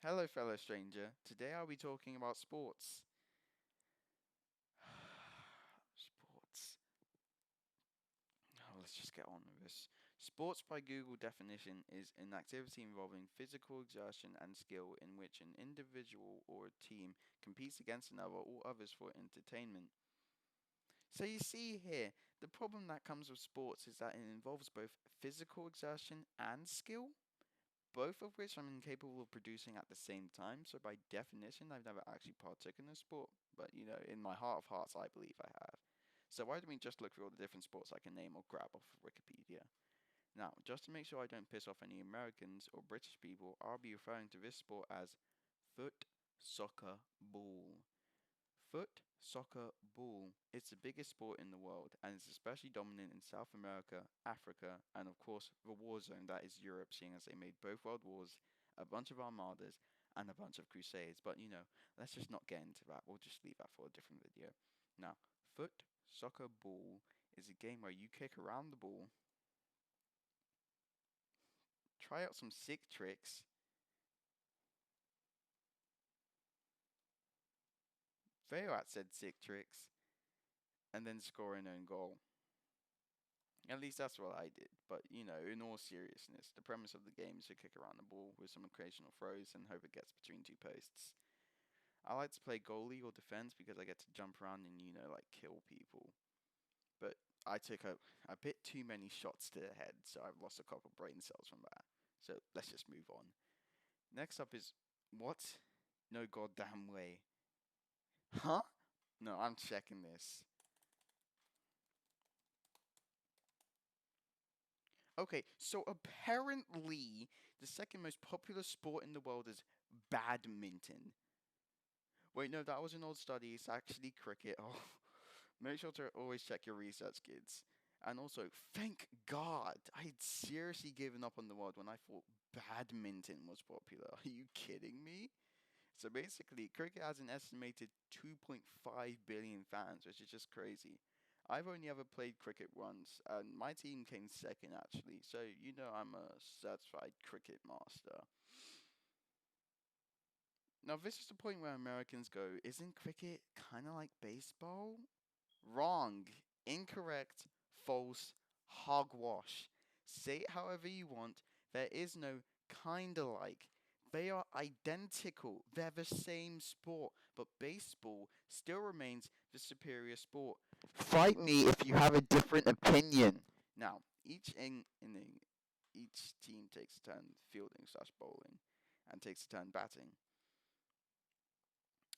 Hello, fellow stranger. Today I'll be talking about sports. Sports. Let's just get on with this. Sports, by Google definition, is an activity involving physical exertion and skill in which an individual or a team competes against another or others for entertainment. So you see here, the problem that comes with sports is that it involves both physical exertion and skill, both of which I'm incapable of producing at the same time. So by definition, I've never actually partaken in a sport, but in my heart of hearts, I believe I have. So why don't we just look through all the different sports I can name or grab off of Wikipedia? Now, just to make sure I don't piss off any Americans or British people, I'll be referring to this sport as foot soccer ball. Foot soccer ball is the biggest sport in the world and is especially dominant in South America, Africa, and of course the war zone that is Europe, seeing as they made both world wars, a bunch of armadas, and a bunch of crusades. But let's just not get into that. We'll just leave that for a different video. Now, foot soccer ball is a game where you kick around the ball, try out some sick tricks, fail at said sick tricks, and then score an own goal. At least that's what I did. But, in all seriousness, the premise of the game is to kick around the ball with some occasional throws and hope it gets between two posts. I like to play goalie or defense because I get to jump around and, like kill people. But I took a bit too many shots to the head, so I've lost a couple brain cells from that. So let's just move on. Next up is what? No goddamn way. Huh? No, I'm checking this. Okay, so apparently the second most popular sport in the world is badminton. Wait, no, that was an old study. It's actually cricket. Oh, make sure to always check your research, kids. And also, thank God, I had seriously given up on the world when I thought badminton was popular. Are you kidding me? So basically, cricket has an estimated 2.5 billion fans, which is just crazy. I've only ever played cricket once, and my team came second actually. So I'm a certified cricket master. Now this is the point where Americans go, isn't cricket kind of like baseball? Wrong, incorrect, false, hogwash. Say it however you want. There is no kinda like. They are identical. They're the same sport, but baseball still remains the superior sport. Fight me if you have a different opinion. Now, each inning, each team takes a turn fielding slash bowling, and takes a turn batting.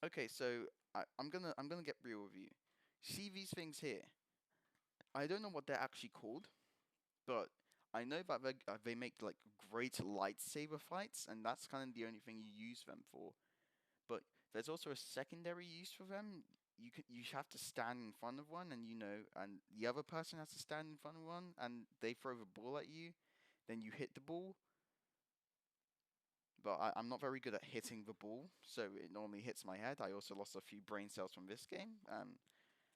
Okay, so I'm gonna get real with you. See these things here. I don't know what they're actually called, but I know that they make like great lightsaber fights, and that's kind of the only thing you use them for. But there's also a secondary use for them. You have to stand in front of one, and and the other person has to stand in front of one, and they throw the ball at you. Then you hit the ball, but I'm not very good at hitting the ball, so it normally hits my head. I also lost a few brain cells from this game.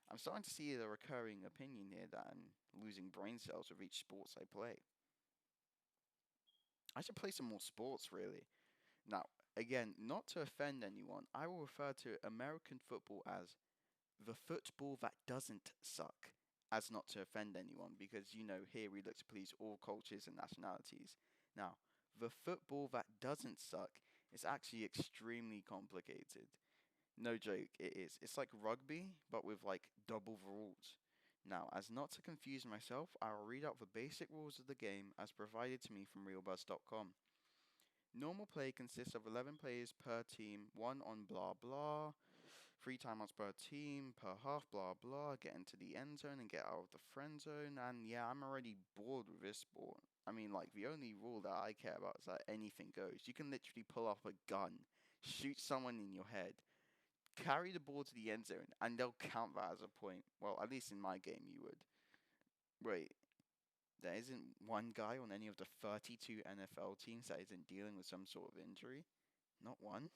I'm starting to see a recurring opinion here that I'm losing brain cells with each sports I play. I should play some more sports, really. Now, again, not to offend anyone, I will refer to American football as the football that doesn't suck, as not to offend anyone, because here we look to please all cultures and nationalities. Now, the football that doesn't suck is actually extremely complicated. No joke, it is. It's like rugby, but with like double the rules. Now, as not to confuse myself, I will read out the basic rules of the game as provided to me from realbuzz.com. Normal play consists of 11 players per team, one on blah blah, three timeouts per team, per half blah blah, get into the end zone and get out of the friend zone, and yeah, I'm already bored with this sport. I mean, like, the only rule that I care about is that anything goes. You can literally pull up a gun, shoot someone in your head, carry the ball to the end zone, and they'll count that as a point. Well, at least in my game, you would. Wait, there isn't one guy on any of the 32 NFL teams that isn't dealing with some sort of injury? Not one?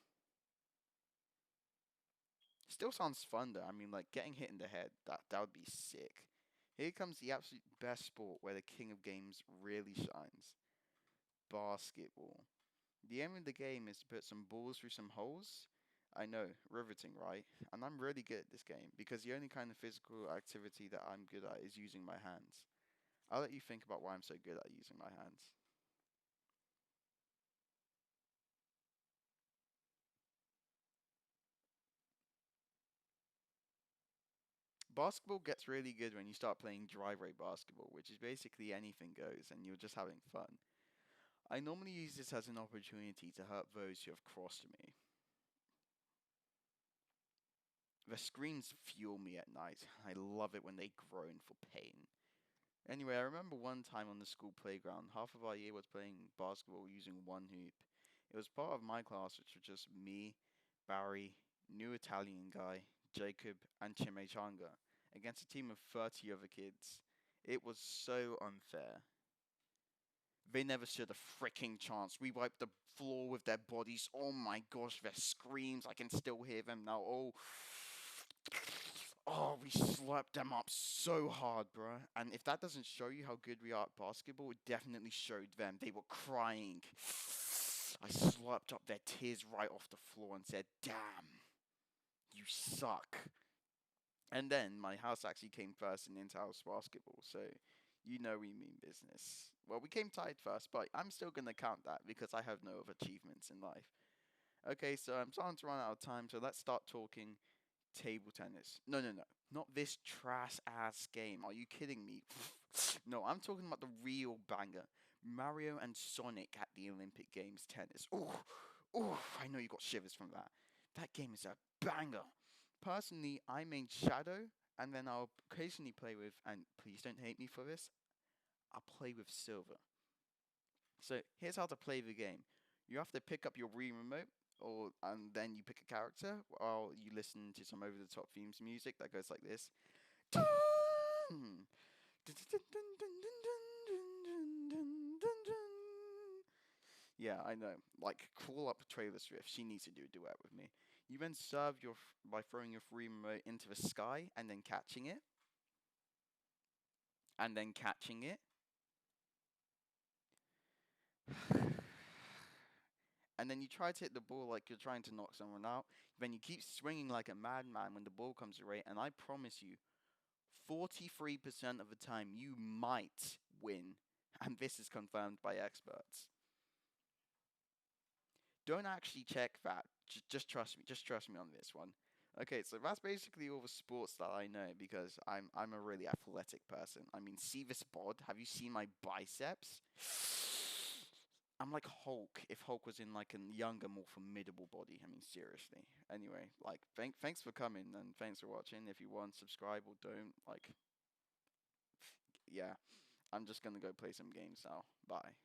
Still sounds fun though. I mean, like getting hit in the head, that would be sick. Here comes the absolute best sport where the king of games really shines. Basketball. The aim of the game is to put some balls through some holes. I know, riveting, right? And I'm really good at this game because the only kind of physical activity that I'm good at is using my hands. I'll let you think about why I'm so good at using my hands. Basketball gets really good when you start playing driveway basketball, which is basically anything goes and you're just having fun. I normally use this as an opportunity to hurt those who have crossed me. The screams fuel me at night. I love it when they groan for pain. Anyway, I remember one time on the school playground, half of our year was playing basketball using one hoop. It was part of my class, which was just me, Barry, new Italian guy, Jacob, and Chimichanga, against a team of 30 other kids. It was so unfair. They never stood a freaking chance. We wiped the floor with their bodies. Oh my gosh, their screams. I can still hear them now. Oh. Oh, we slapped them up so hard, bruh. And if that doesn't show you how good we are at basketball, it definitely showed them. They were crying. I slurped up their tears right off the floor and said, "Damn, you suck." And then my house actually came first in inter-house basketball, so you know we mean business. Well, we came tied first, but I'm still gonna count that because I have no other achievements in life. Okay, so I'm starting to run out of time, so let's start talking table tennis. No, no, no. Not this trash ass game. Are you kidding me? No, I'm talking about the real banger. Mario and Sonic at the Olympic Games tennis. Oh, oh, I know you got shivers from that. That game is a banger. Personally, I main Shadow, and then I'll occasionally play with, and please don't hate me for this, I'll play with Silver. So here's how to play the game. You have to pick up your Wii remote, or and then you pick a character while you listen to some over-the-top themes music that goes like this. Yeah, I know. Like, call up Trailer Swift. She needs to do a duet with me. You then serve by throwing your free remote into the sky and then catching it, and then catching it, and then you try to hit the ball like you're trying to knock someone out. Then you keep swinging like a madman when the ball comes your way, and I promise you, 43% of the time you might win. And this is confirmed by experts. Don't actually check that. Just trust me. Just trust me on this one. Okay, so that's basically all the sports that I know because I'm a really athletic person. I mean, see this bod? Have you seen my biceps? I'm like Hulk if Hulk was in like a younger, more formidable body. I mean, seriously. Anyway, like thanks for coming and thanks for watching. If you want, subscribe or don't. Like, yeah, I'm just gonna go play some games now. Bye.